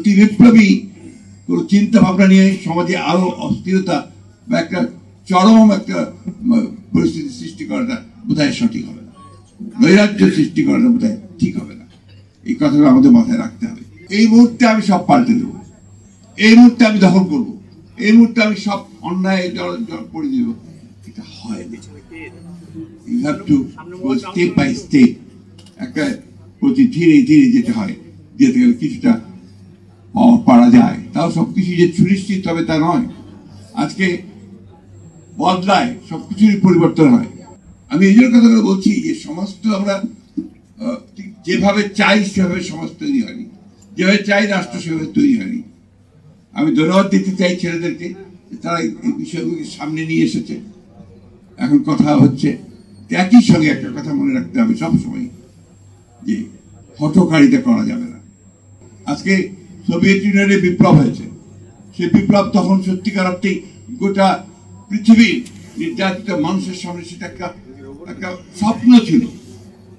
প্রতি বিপ্লবী কোনো চিন্তা ভাবনা নিয়ে সমাজে আরো অস্থিরতা বা একটা চরম একটা পরিস্থিতি সৃষ্টি করাটা বোধহয় সঠিক হবে না, নৈরাজ্য সৃষ্টি করাটা বোধহয় ঠিক হবে না। এই কথাগুলো আমাদের মাথায় রাখতে হবে। এই মুহূর্তে আমি সব পাল্টে দেবো, এই মুহূর্তে আমি দখল করবো, এই মুহূর্তে আমি সব অন্যায় করে দিব, এটা হয় না। You have to go step by step, একটা প্রতি ধীরে ধীরে যেতে হয়, যেতে গেলে কিছুটা পারা যায়। তাও সবকিছু যে সুনিশ্চিত হবে তা নয়, আজকে বদলায়, সবকিছুরই পরিবর্তন হয়। আমি এই জন্য কথাগুলো বলছি যে সমাজ তো আমরা যেভাবে চাই সেভাবে সমাজ তৈরি হয়নি, যেভাবে চাই রাষ্ট্র সেভাবে তৈরি হয়নি। আমি ধন্যবাদ দিতে চাই ছেলেদেরকে, তারা এই বিষয়গুলোকে সামনে নিয়ে এসেছে। এখন কথা হচ্ছে একই সঙ্গে একটা কথা মনে রাখতে হবে সবসময়, যে হঠকারিতা করা যাবে না। আজকে সোভিয়েত ইউনিয়নে বিপ্লব হয়েছে, সেই বিপ্লব তখন সত্যিকার অর্থেই গোটা পৃথিবীর নির্যাতিত মানুষের সামনে সেটা একটা স্বপ্ন ছিল,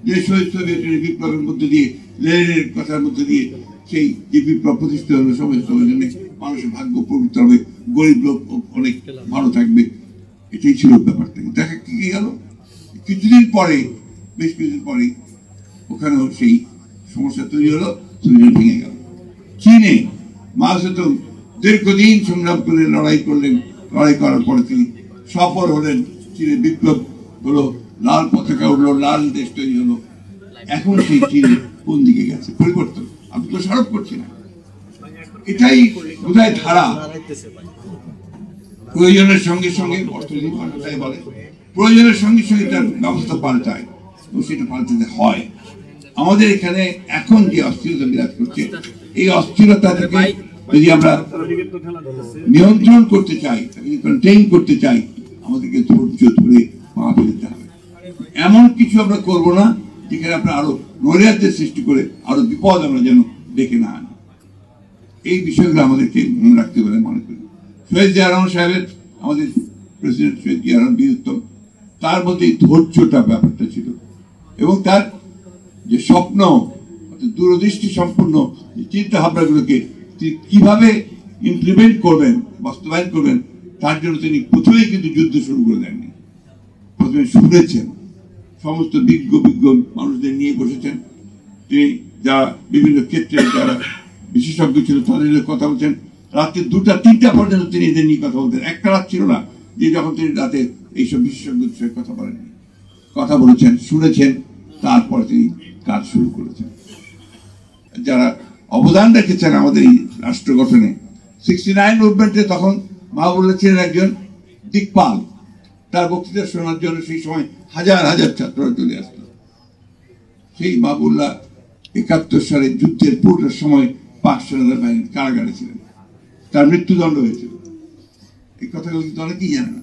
যে সোভিয়েত ইউনিয়নের বিপ্লবের মধ্যে দিয়ে, লেনিনের কথার মধ্যে দিয়ে সেই যে বিপ্লব প্রতিষ্ঠিত হলো, সমস্ত মানুষের ভাগ্য পবিত্র হবে, গরিব লোক অনেক ভালো থাকবে, এটাই ছিল ব্যাপারটা। দেখা কি গেল কিছুদিন পরে, বেশ কিছুদিন পরে ওখানেও সেই সমস্যা তৈরি হলো, সোভিয়েত ভেঙে গেল। চীনে মা সেতুং দীর্ঘদিন সংগ্রাম করে লড়াই করার পরে তিনি সফল হলেন, চীনে বিপ্লব হলো, লাল পতাকা উঠলো, লাল দেশ তৈরি হলো। এখন সেই চীন কোন দিকে গেছে? পরিবর্তন। আমি তো স্মারক করছি না, এটাই বোধহয় ধারা। প্রয়োজনের সঙ্গে সঙ্গে অর্থনীতি পাল্টায় বলে, প্রয়োজনের সঙ্গে সঙ্গে তার ব্যবস্থা পাল্টায়, এবং সেটা পাল্টাতে হয়। আমাদের এখানে এখন যে অস্থিরতা বিরাজ করছে, এই অস্থিরতা থেকে যদি আমরা নিয়ন্ত্রণ করতে চাই, কন্টেইন করতে চাই, আমাদেরকে ধৈর্য ধরে পা ফেলতে হবে। এমন কিছু আমরা করবো না যেখানে আমরা আরো নৈরাজ্যের সৃষ্টি করে আরো বিপদ আমরা যেন ডেকে না আনি। এই বিষয়গুলো আমাদেরকে মনে রাখতে বলে মনে করি। শহীদ জিয়া রহমান সাহেবের, আমাদের প্রেসিডেন্ট শহীদ জিয়া রহমান বীরুত্তম, তার মধ্যে ধৈর্যটা ব্যাপারটা ছিল, এবং তার যে স্বপ্ন, দূরদৃষ্টি সম্পূর্ণ চিন্তা ভাবনাগুলোকে তিনি কিভাবে ইমপ্লিমেন্ট করবেন, বাস্তবায়ন করবেন, তার জন্য তিনি প্রথমেই কিন্তু যুদ্ধ শুরু করে দেননি। প্রথমে শুনেছেন, সমস্ত বিজ্ঞ মানুষদের নিয়ে বসেছেন, তিনি যারা বিভিন্ন ক্ষেত্রে যারা বিশেষজ্ঞ ছিল তাদের কথা বলছেন। রাত্রে 2টা-3টা পর্যন্ত তিনি এদের নিয়ে কথা বলতেন। একটা রাত ছিল না যে যখন তিনি রাতে এইসব বিশেষজ্ঞদের সঙ্গে কথা বলেননি, কথা বলেছেন, শুনেছেন, তারপরে তিনি কাজ শুরু করেছেন। যারা অবদান রেখেছেন আমাদের এই রাষ্ট্র গঠনে, 69 মুভমেন্টে তখন মাহবুবুল্লাহ ছিলেন একজন দিকপাল। তার বক্তৃতা শোনার জন্য সেই সময় হাজার হাজার ছাত্ররা চলে আসত। সেই মাহবুবুল্লাহ 71 সালে যুদ্ধের পুরোটার সময় পাক সেনাবাহিনীর কারাগারে ছিলেন, তার মৃত্যুদণ্ড হয়েছিল। এই কথাগুলো কিন্তু অনেকেই জানে না।